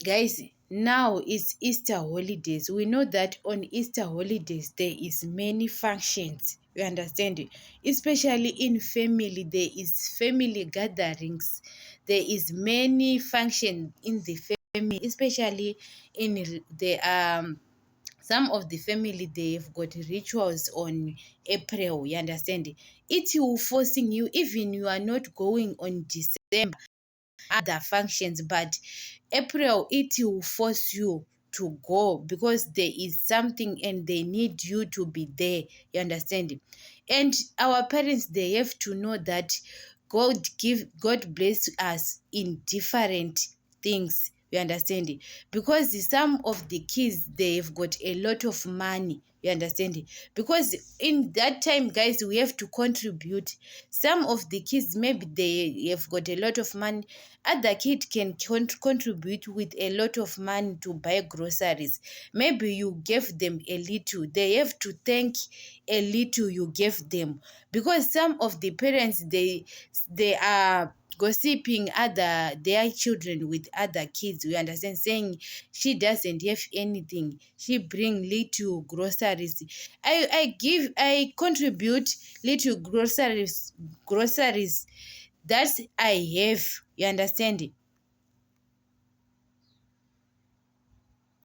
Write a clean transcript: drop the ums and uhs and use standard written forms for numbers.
Guys, now it's Easter holidays. We know that on Easter holidays there is many functions. You understand it? Especially in family, there is family gatherings. There is many function in the family, especially in the some of the family, they've got rituals on April. You understand it? It will forcing you, even you are not going on December other functions, but April it will force you to go because there is something and they need you to be there. You understand? And our parents, they have to know that God bless us in different things. You understand it? Because some of the kids, they've got a lot of money. You understand it? Because in that time, guys, we have to contribute. Some of the kids, maybe they have got a lot of money. Other kid can contribute with a lot of money to buy groceries. Maybe you gave them a little, they have to thank a little you gave them, because some of the parents, they are gossiping other their children with other kids. We understand, saying she doesn't have anything, she bring little groceries. I contribute little groceries that I have. You understand?